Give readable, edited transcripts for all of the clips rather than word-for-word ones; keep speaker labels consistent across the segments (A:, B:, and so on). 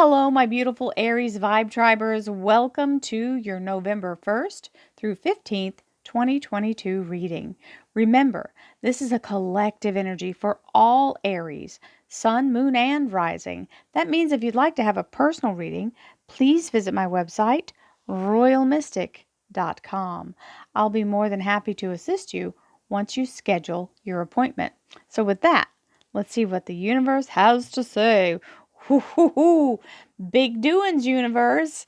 A: Hello, my beautiful Aries Vibe Tribers. Welcome to your November 1st through 15th, 2022 reading. Remember, this is a collective energy for all Aries, Sun, Moon, and Rising. That means if you'd like to have a personal reading, please visit my website, royalmystic.com. I'll be more than happy to assist you once you schedule your appointment. So with that, let's see what the universe has to say. Hoo, big doings, universe.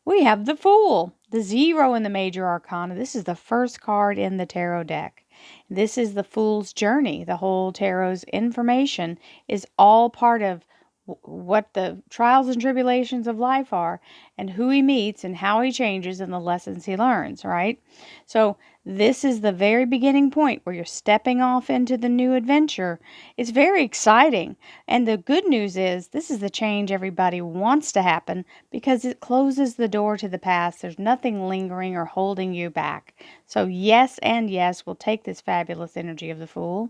A: We have the Fool, the 0 in the major arcana. This is the first card in the tarot deck. This is the Fool's journey. The whole tarot's information is all part of what the trials and tribulations of life are, and who he meets and how he changes and the lessons he learns, right? So this is the very beginning point where you're stepping off into the new adventure. It's very exciting. And the good news is this is the change everybody wants to happen because it closes the door to the past. There's nothing lingering or holding you back. So yes and yes, we'll take this fabulous energy of the Fool.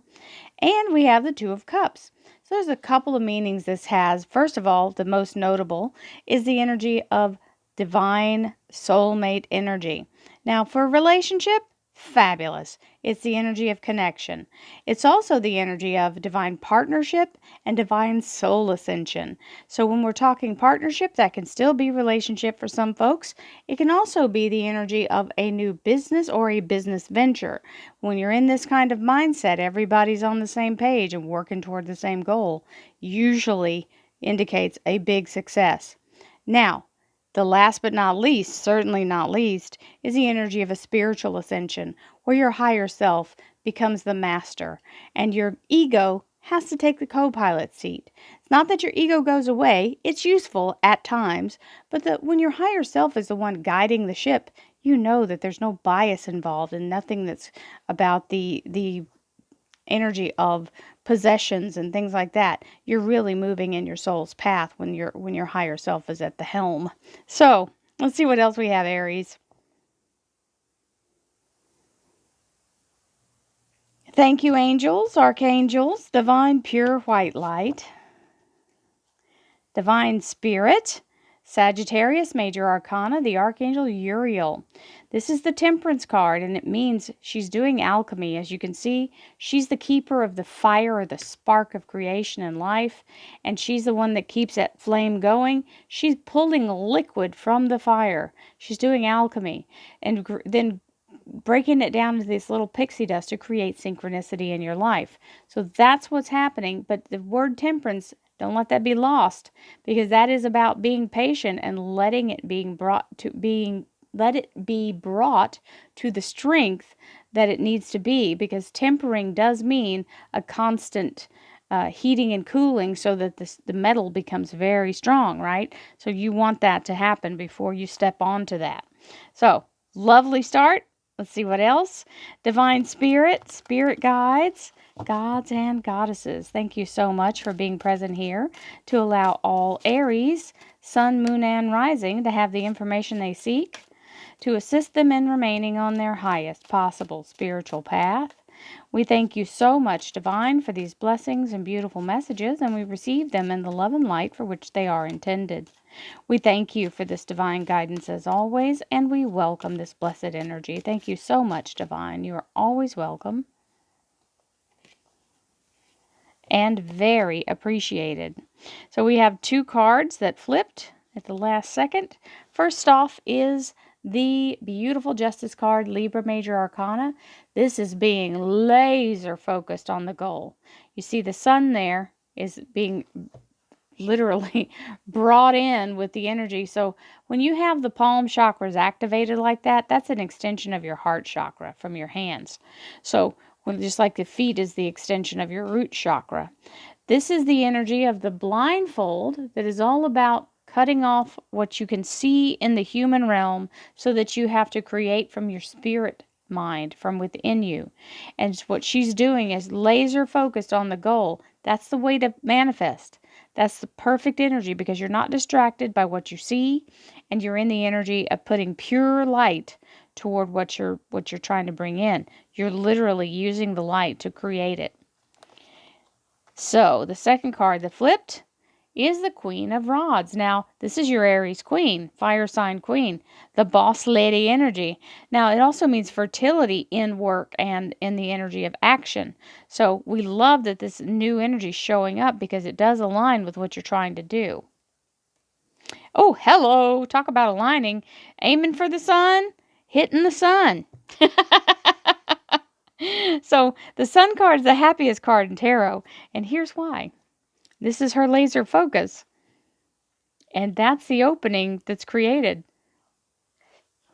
A: And we have the Two of Cups. So there's a couple of meanings this has. First of all, the most notable is the energy of divine soulmate energy. Now, for a relationship, fabulous. It's the energy of connection. It's also the energy of divine partnership and divine soul ascension. So when we're talking partnership, that can still be relationship for some folks. It can also be the energy of a new business or a business venture. When you're in this kind of mindset, everybody's on the same page and working toward the same goal. Usually indicates a big success. Now, the last but not least, certainly not least, is the energy of a spiritual ascension, where your higher self becomes the master, and your ego has to take the co-pilot seat. It's not that your ego goes away. It's useful at times, but when your higher self is the one guiding the ship, you know that there's no bias involved and nothing that's about the energy of possessions and things like that. You're really moving in your soul's path when your higher self is at the helm. So let's see what else we have, Aries. Thank you, angels, archangels, divine pure white light, divine spirit, Sagittarius, major arcana, the archangel Uriel. This is the Temperance card, and it means she's doing alchemy. As you can see, she's the keeper of the fire or the spark of creation and life, and she's the one that keeps that flame going. She's pulling liquid from the fire. She's doing alchemy, and then breaking it down into this little pixie dust to create synchronicity in your life. So that's what's happening, but the word temperance, don't let that be lost, because that is about being patient and letting it be brought to the strength that it needs to be, because tempering does mean a constant heating and cooling so that the metal becomes very strong, right? So you want that to happen before you step onto that. So, lovely start. Let's see what else. Divine spirit, spirit guides, gods and goddesses. Thank you so much for being present here to allow all Aries, Sun, Moon, and Rising to have the information they seek, to assist them in remaining on their highest possible spiritual path. We thank you so much, Divine, for these blessings and beautiful messages, and we receive them in the love and light for which they are intended. We thank you for this divine guidance as always, and we welcome this blessed energy. Thank you so much, Divine. You are always welcome and very appreciated. So we have two cards that flipped at the last second. First off is the beautiful Justice card, Libra Major Arcana. This is being laser focused on the goal. You see the sun there is being literally brought in with the energy. So when you have the palm chakras activated like that, that's an extension of your heart chakra from your hands. So just like the feet is the extension of your root chakra. This is the energy of the blindfold that is all about cutting off what you can see in the human realm so that you have to create from your spirit mind from within you. And what she's doing is laser focused on the goal. That's the way to manifest. That's the perfect energy, because you're not distracted by what you see, and you're in the energy of putting pure light toward what you're trying to bring in. You're literally using the light to create it. So the second card that flipped is the Queen of Rods. Now, this is your Aries queen, fire sign queen, the boss lady energy. Now, it also means fertility in work and in the energy of action. So we love that this new energy is showing up because it does align with what you're trying to do. Oh, hello. Talk about aligning. Aiming for the sun, hitting the sun. So the sun card is the happiest card in tarot. And here's why. This is her laser focus. And that's the opening that's created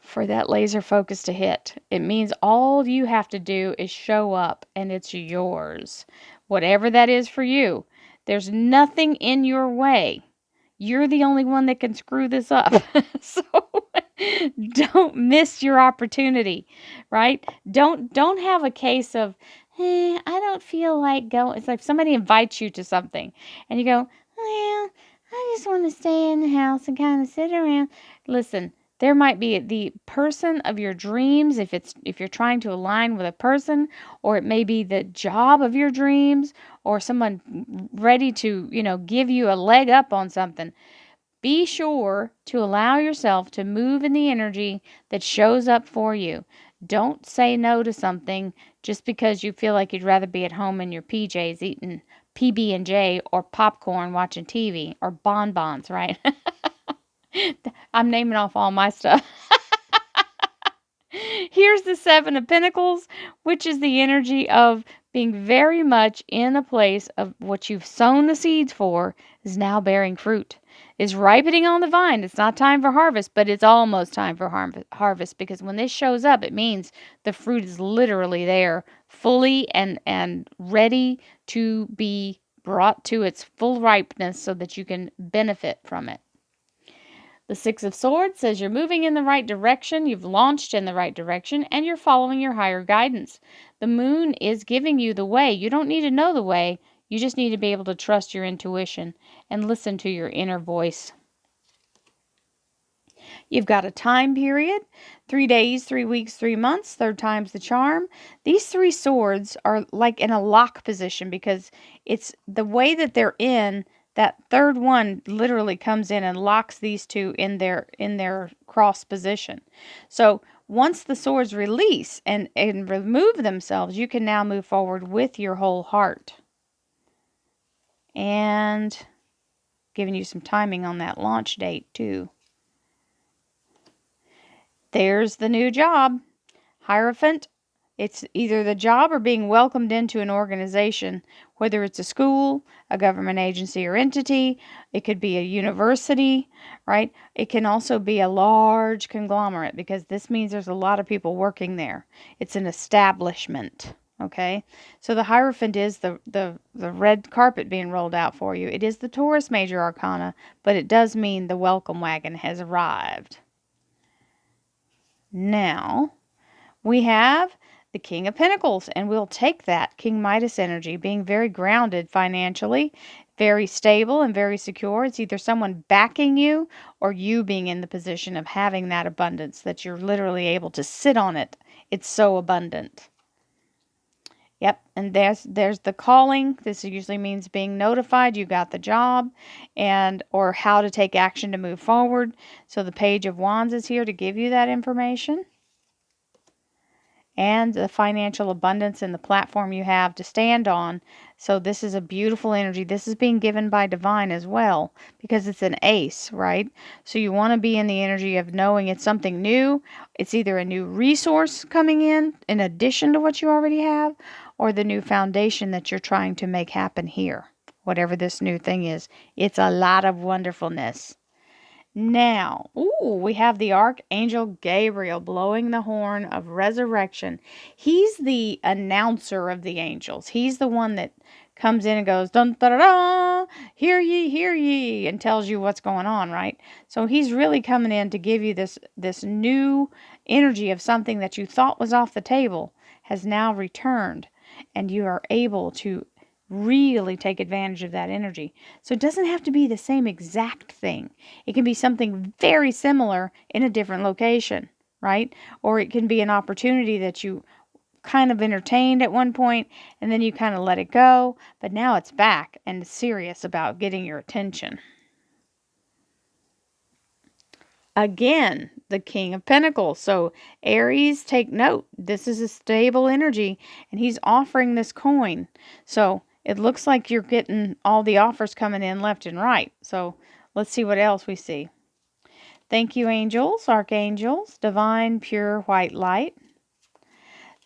A: for that laser focus to hit. It means all you have to do is show up and it's yours. Whatever that is for you. There's nothing in your way. You're the only one that can screw this up. So don't miss your opportunity, right? Don't have a case of, I don't feel like going. It's like somebody invites you to something and you go, well, I just want to stay in the house and kind of sit around. Listen, there might be the person of your dreams if you're trying to align with a person, or it may be the job of your dreams, or someone ready to, give you a leg up on something. Be sure to allow yourself to move in the energy that shows up for you. Don't say no to something just because you feel like you'd rather be at home in your PJs eating PB&J or popcorn watching TV or bonbons, right? I'm naming off all my stuff. Here's the Seven of Pentacles, which is the energy of being very much in a place of what you've sown the seeds for is now bearing fruit. Is ripening on the vine. It's not time for harvest, but it's almost time for harvest, because when this shows up, it means the fruit is literally there, fully and ready to be brought to its full ripeness so that you can benefit from it. The Six of Swords says you're moving in the right direction, you've launched in the right direction, and you're following your higher guidance. The moon is giving you the way. You don't need to know the way. You just need to be able to trust your intuition and listen to your inner voice. You've got a time period, 3 days, 3 weeks, 3 months, third time's the charm. These three swords are like in a lock position because it's the way that they're in. That third one literally comes in and locks these two in their cross position. So once the swords release and remove themselves, you can now move forward with your whole heart. And giving you some timing on that launch date too. There's the new job. Hierophant. It's either the job or being welcomed into an organization, whether it's a school, a government agency or entity. It could be a university, right? It can also be a large conglomerate because this means there's a lot of people working there. It's an establishment, okay? So the Hierophant is the red carpet being rolled out for you. It is the Taurus Major Arcana, but it does mean the welcome wagon has arrived. Now, we have the King of Pentacles, and we'll take that King Midas energy, being very grounded financially, very stable and very secure. It's either someone backing you or you being in the position of having that abundance that you're literally able to sit on it. It's so abundant. Yep, and there's the calling. This usually means being notified you got the job, and or how to take action to move forward. So the Page of Wands is here to give you that information. And the financial abundance in the platform you have to stand on. So this is a beautiful energy. This is being given by divine as well because it's an ace, right? So you want to be in the energy of knowing it's something new. It's either a new resource coming in addition to what you already have, or the new foundation that you're trying to make happen here. Whatever this new thing is, it's a lot of wonderfulness. Now, we have the Archangel Gabriel blowing the horn of resurrection. He's the announcer of the angels. He's the one that comes in and goes, dun da da da, hear ye, and tells you what's going on, right? So he's really coming in to give you this new energy of something that you thought was off the table has now returned, and you are able to really take advantage of that energy. So it doesn't have to be the same exact thing. It can be something very similar in a different location, right? Or it can be an opportunity that you kind of entertained at one point, and then you kind of let it go, but now it's back and it's serious about getting your attention. Again, the King of Pentacles. So Aries, take note. This is a stable energy, and he's offering this coin. So it looks like you're getting all the offers coming in left and right. So let's see what else we see. Thank you, angels, archangels, divine, pure, white light,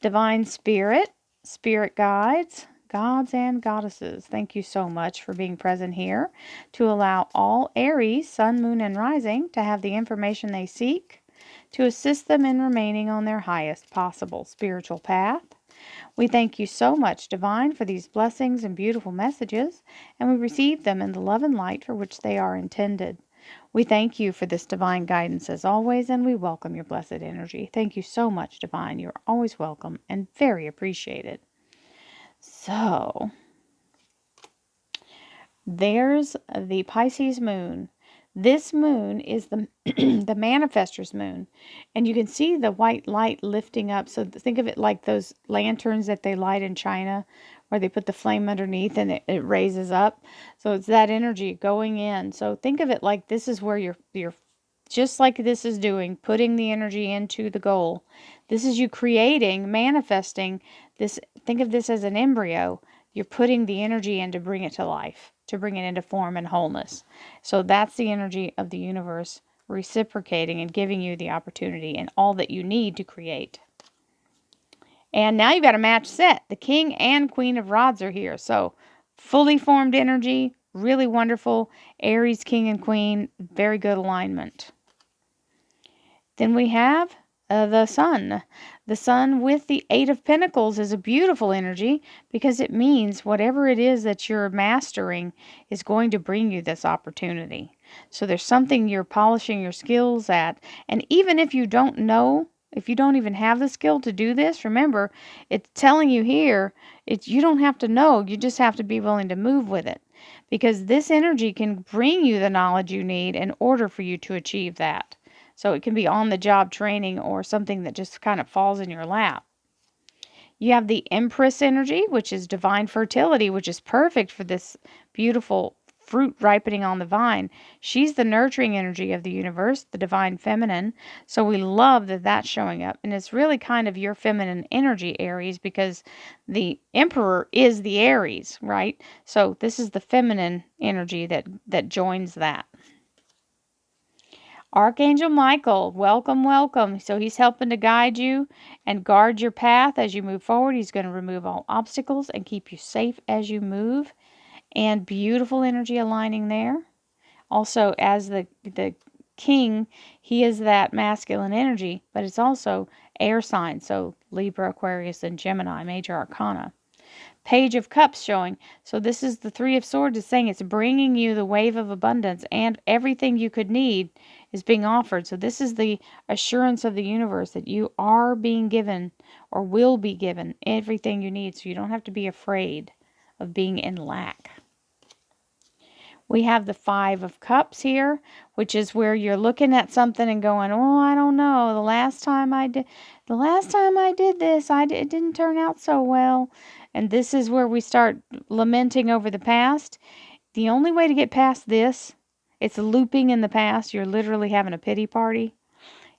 A: divine spirit, spirit guides, gods and goddesses. Thank you so much for being present here to allow all Aries, sun, moon, and rising to have the information they seek to assist them in remaining on their highest possible spiritual path. We thank you so much, Divine, for these blessings and beautiful messages, and we receive them in the love and light for which they are intended. We thank you for this divine guidance as always, and we welcome your blessed energy. Thank you so much, Divine. You're always welcome and very appreciated. So, there's the Pisces moon. This moon is the the manifestor's moon, and you can see the white light lifting up. So think of it like those lanterns that they light in China, where they put the flame underneath and it raises up. So it's that energy going in. So think of it like this is where you're just like this is doing, putting the energy into the goal. This is you creating, manifesting this. Think of this as an embryo. You're putting the energy in to bring it to life, to bring it into form and wholeness. So that's the energy of the universe reciprocating and giving you the opportunity and all that you need to create. And now you've got a match set. The King and Queen of Rods are here. So fully formed energy, really wonderful. Aries, King and Queen, very good alignment. Then we have the Sun. The Sun with the Eight of Pentacles is a beautiful energy because it means whatever it is that you're mastering is going to bring you this opportunity. So there's something you're polishing your skills at. And even if you don't know, if you don't even have the skill to do this, remember, it's telling you here, you don't have to know. You just have to be willing to move with it. Because this energy can bring you the knowledge you need in order for you to achieve that. So it can be on-the-job training or something that just kind of falls in your lap. You have the Empress energy, which is divine fertility, which is perfect for this beautiful fruit ripening on the vine. She's the nurturing energy of the universe, the divine feminine. So we love that that's showing up. And it's really kind of your feminine energy, Aries, because the Emperor is the Aries, right? So this is the feminine energy that joins that. Archangel Michael, welcome, welcome. So he's helping to guide you and guard your path as you move forward. He's going to remove all obstacles and keep you safe as you move. And beautiful energy aligning there. Also, as the king, he is that masculine energy, but it's also air signs. So Libra, Aquarius, and Gemini, major arcana. Page of Cups showing. So this is the Three of Swords is saying it's bringing you the wave of abundance and everything you could need is being offered. So this is the assurance of the universe that you are being given or will be given everything you need. So you don't have to be afraid of being in lack. We have the Five of Cups here, which is where you're looking at something and going, oh, I don't know. The last time I did this, it didn't turn out so well. And this is where we start lamenting over the past. The only way to get past this, it's looping in the past. You're literally having a pity party.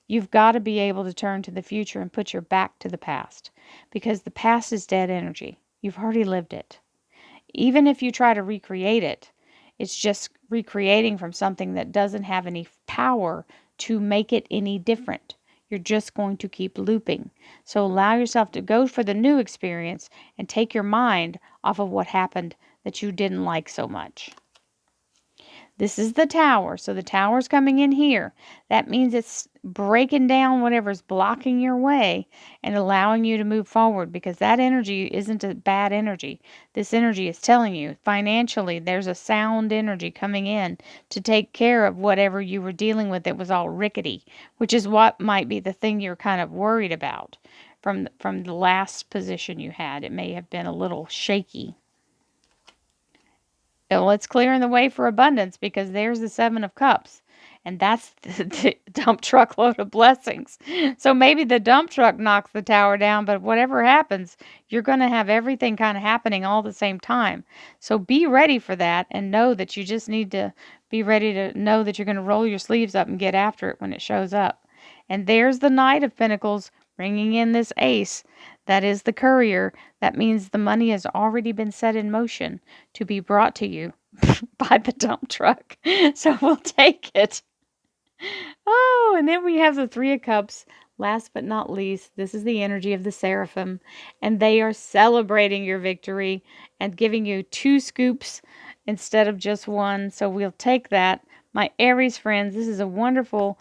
A: You've got to be able to turn to the future and put your back to the past, because the past is dead energy. You've already lived it. Even if you try to recreate it, it's just recreating from something that doesn't have any power to make it any different. You're just going to keep looping. So allow yourself to go for the new experience and take your mind off of what happened that you didn't like so much. This is the Tower. So the Tower's coming in here. That means it's breaking down whatever's blocking your way and allowing you to move forward, because that energy isn't a bad energy. This energy is telling you financially there's a sound energy coming in to take care of whatever you were dealing with that was all rickety, which is what might be the thing you're kind of worried about from the last position you had. It may have been a little shaky. Well, it's clearing the way for abundance, because there's the Seven of Cups. And that's the dump truck load of blessings. So maybe the dump truck knocks the tower down, but whatever happens, you're going to have everything kind of happening all at the same time. So be ready for that and know that you just need to be ready to know that you're going to roll your sleeves up and get after it when it shows up. And there's the Knight of Pentacles bringing in this ace. That is the courier. That means the money has already been set in motion to be brought to you by the dump truck. So we'll take it. Oh, and then we have the Three of Cups. Last but not least, this is the energy of the Seraphim, and they are celebrating your victory and giving you 2 scoops instead of just 1. So we'll take that. My Aries friends, this is a wonderful,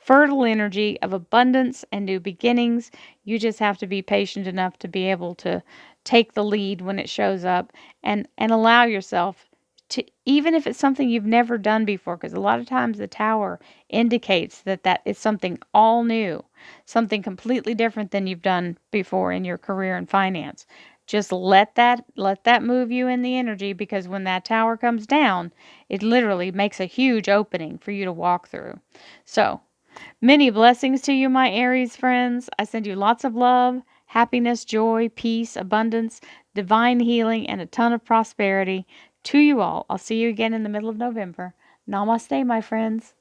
A: fertile energy of abundance and new beginnings. You just have to be patient enough to be able to take the lead when it shows up and allow yourself to, even if it's something you've never done before, because a lot of times the tower indicates that is something all new, something completely different than you've done before in your career and finance. Just let that move you in the energy, because when that tower comes down, it literally makes a huge opening for you to walk through. So, many blessings to you, my Aries friends. I send you lots of love, happiness, joy, peace, abundance, divine healing, and a ton of prosperity to you all. I'll see you again in the middle of November. Namaste, my friends.